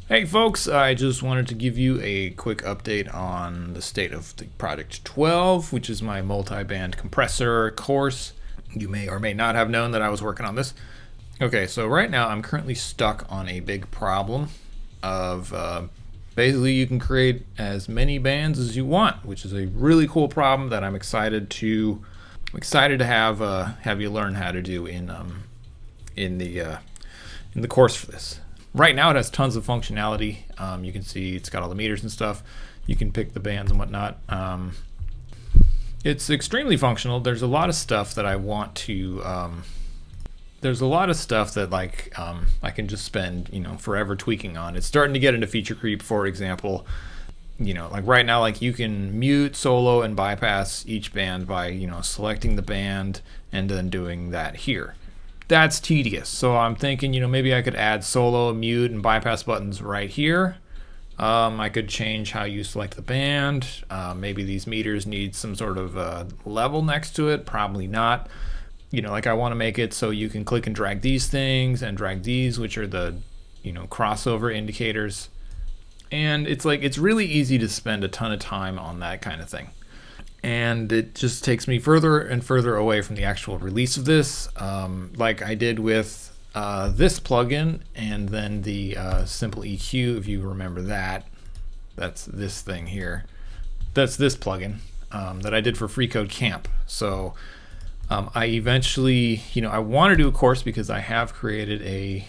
Hey folks, I just wanted to give you a quick update on the state of the Project 12, which is my multi-band compressor course. You may or may not have known that I was working on this. Okay, so right now I'm currently stuck on a big problem of basically you can create as many bands as you want, which is a really cool problem that I'm excited to have you learn how to do in the course for this. Right now it has tons of functionality. You can see it's got all the meters and stuff. You can pick the bands and whatnot. It's extremely functional. There's a lot of stuff that I want to. There's a lot of stuff that I can just spend forever tweaking on. It's starting to get into feature creep. For example, like right now, like you can mute, solo, and bypass each band by selecting the band and then doing that here. That's tedious. So I'm thinking, maybe I could add solo, mute, and bypass buttons right here. I could change how you select the band. Maybe these meters need some sort of level next to it. Probably not. Like I want to make it so you can click and drag these things and drag these, which are the, crossover indicators. And it's really easy to spend a ton of time on that kind of thing. And it just takes me further and further away from the actual release of this, like I did with this plugin and then the simple EQ, if you remember that. That's this thing here. That's this plugin that I did for Freecode Camp. So I eventually, I want to do a course because I have created a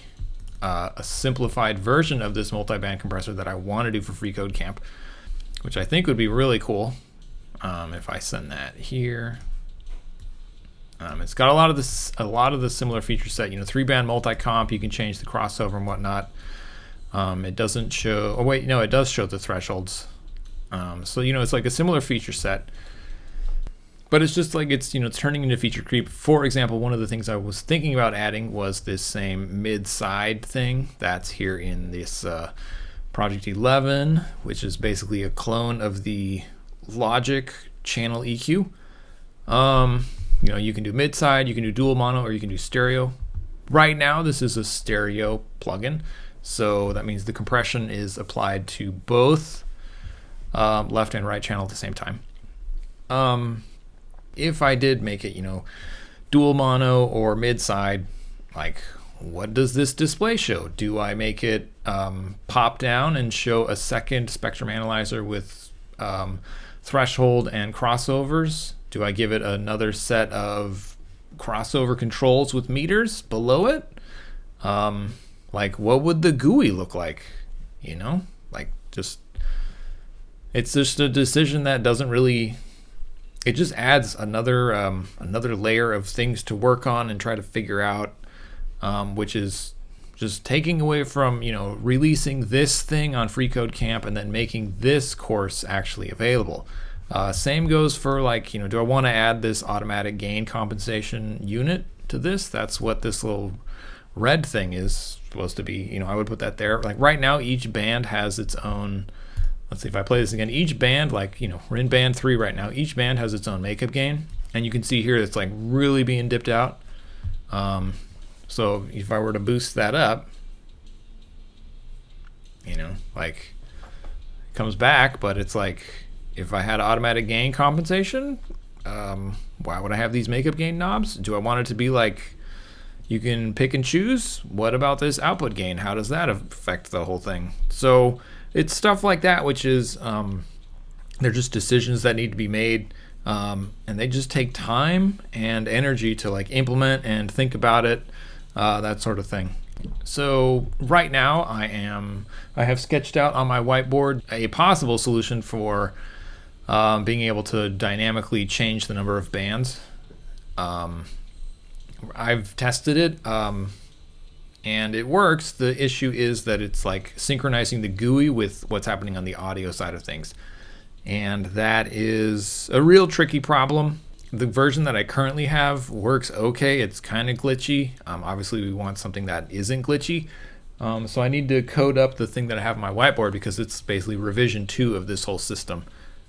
simplified version of this multi-band compressor that I want to do for Freecode Camp, which I think would be really cool. If I send that here, it's got a lot of the similar feature set. 3-band multi-comp. You can change the crossover and whatnot. It doesn't show. Oh wait, no, it does show the thresholds. So it's like a similar feature set, but it's just like it's turning into feature creep. For example, one of the things I was thinking about adding was this same mid-side thing that's here in this Project 11, which is basically a clone of the Logic channel EQ. You can do mid-side, you can do dual mono, or you can do stereo. Right now this is a stereo plugin, so that means the compression is applied to both left and right channel at the same time. If I did make it dual mono or mid-side, like what does this display show? Do I make it pop down and show a second spectrum analyzer with threshold and crossovers? Do I give it another set of crossover controls with meters below it? Like what would the GUI look like? It's just a decision that doesn't really, it just adds another layer of things to work on and try to figure out, which is just taking away from releasing this thing on Freecode Camp and then making this course actually available. Same goes for do I want to add this automatic gain compensation unit to this? That's what this little red thing is supposed to be. I would put that there. Like right now each band has its own, let's see if I play this again, each band, we're in band 3 right now, each band has its own makeup gain, and you can see here it's really being dipped out. So if I were to boost that up, it comes back, but it's if I had automatic gain compensation, why would I have these makeup gain knobs? Do I want it to be you can pick and choose? What about this output gain? How does that affect the whole thing? So it's stuff like that, which is they're just decisions that need to be made, and they just take time and energy to implement and think about it. That sort of thing. So right now I have sketched out on my whiteboard a possible solution for being able to dynamically change the number of bands. I've tested it and it works. The issue is that it's synchronizing the GUI with what's happening on the audio side of things, and that is a real tricky problem. The version that I currently have works okay. It's kind of glitchy. Obviously we want something that isn't glitchy. So I need to code up the thing that I have on my whiteboard because it's basically revision 2 of this whole system.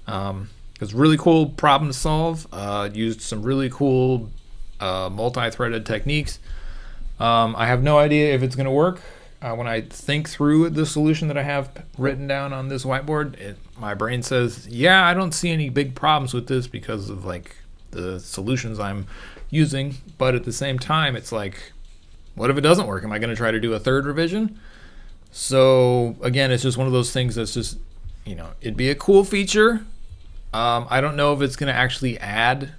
It's a really cool problem to solve. Used some really cool multi-threaded techniques. I have no idea if it's going to work. when I think through the solution that I have written down on this whiteboard, my brain says, yeah, I don't see any big problems with this because of like the solutions I'm using. But at the same time, it's like, what if it doesn't work? Am I going to try to do a third revision? So again, it's just one of those things that's just, it'd be a cool feature. I don't know if it's going to actually add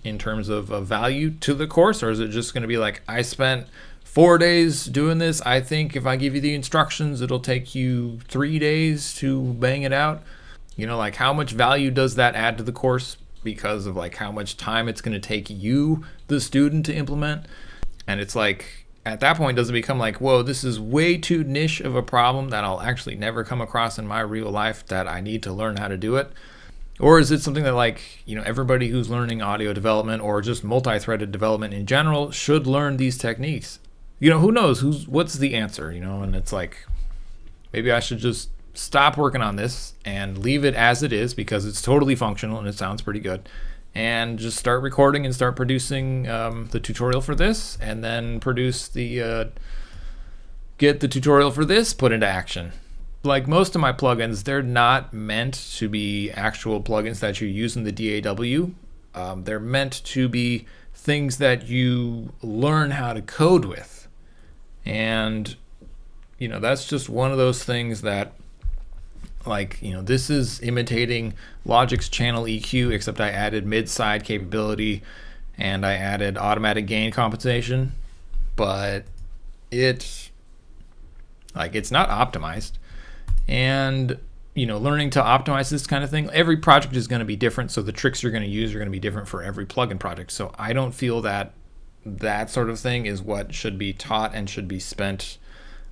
in terms of value to the course, or is it just going to be like, I spent 4 days doing this. I think if I give you the instructions, it'll take you 3 days to bang it out. Like how much value does that add to the course because of like how much time it's going to take you, the student, to implement? And it's like, at that point, does it become like, whoa, this is way too niche of a problem that I'll actually never come across in my real life that I need to learn how to do it? Or is it something that like, everybody who's learning audio development or just multi-threaded development in general should learn these techniques? Who knows what's the answer, and it's like, maybe I should just stop working on this and leave it as it is because it's totally functional and it sounds pretty good, and just start recording and start producing the tutorial for this, and then produce get the tutorial for this put into action. Like most of my plugins, they're not meant to be actual plugins that you use in the DAW. They're meant to be things that you learn how to code with. And, that's just one of those things that, like, this is imitating Logic's channel EQ, except I added mid-side capability and I added automatic gain compensation, but it's not optimized. And learning to optimize this kind of thing, every project is going to be different, so the tricks you're going to use are going to be different for every plugin project. So I don't feel that sort of thing is what should be taught and should be spent.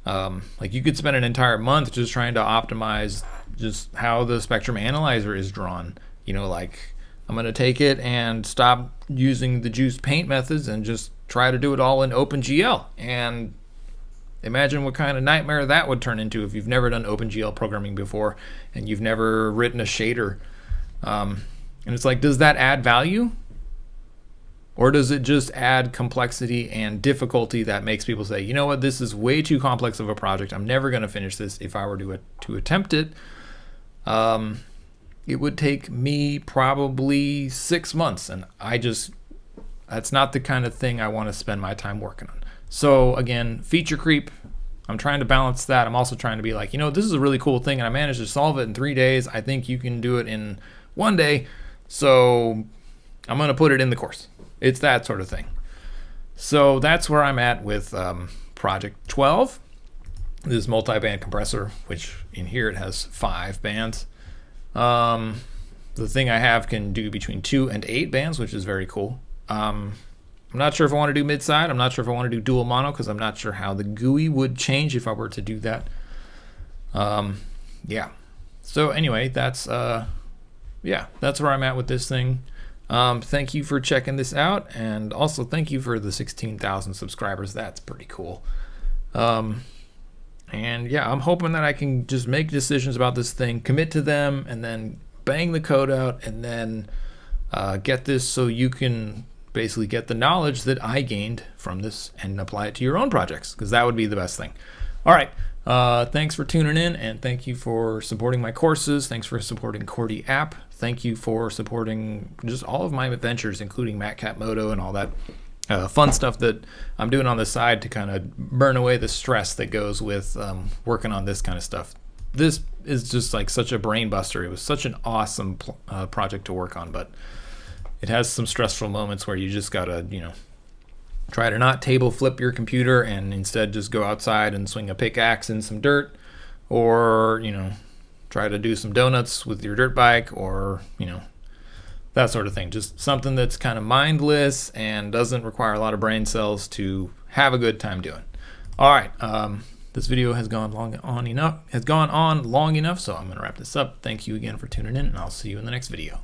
Like you could spend an entire month just trying to optimize just how the spectrum analyzer is drawn. Like I'm going to take it and stop using the juice paint methods and just try to do it all in OpenGL. And imagine what kind of nightmare that would turn into if you've never done OpenGL programming before and you've never written a shader. And it's like, does that add value? Or does it just add complexity and difficulty that makes people say, you know what, this is way too complex of a project. I'm never going to finish this. If I were to attempt it, it would take me probably 6 months. And that's not the kind of thing I want to spend my time working on. So again, feature creep, I'm trying to balance that. I'm also trying to be like, this is a really cool thing and I managed to solve it in 3 days. I think you can do it in 1 day. So I'm going to put it in the course. It's that sort of thing. So that's where I'm at with Project 12. This multi-band compressor, which in here it has 5 bands. The thing I have can do between 2 and 8 bands, which is very cool. I'm not sure if I want to do mid-side. I'm not sure if I want to do dual mono because I'm not sure how the GUI would change if I were to do that. Yeah. So anyway, that's where I'm at with this thing. Thank you for checking this out, and also thank you for the 16,000 subscribers. That's pretty cool. And yeah, I'm hoping that I can just make decisions about this thing, commit to them, and then bang the code out, and then get this so you can basically get the knowledge that I gained from this and apply it to your own projects, because that would be the best thing. All right. Thanks for tuning in, and thank you for supporting my courses. Thanks for supporting Cordy app. Thank you for supporting just all of my adventures, including MatCat Moto and all that fun stuff that I'm doing on the side to kind of burn away the stress that goes with working on this kind of stuff. This is just like such a brain buster. It was such an awesome project to work on, but it has some stressful moments where you just gotta, try to not table flip your computer and instead just go outside and swing a pickaxe in some dirt, or, try to do some donuts with your dirt bike, or, that sort of thing. Just something that's kind of mindless and doesn't require a lot of brain cells to have a good time doing. All right. This video has gone on long enough, so I'm going to wrap this up. Thank you again for tuning in, and I'll see you in the next video.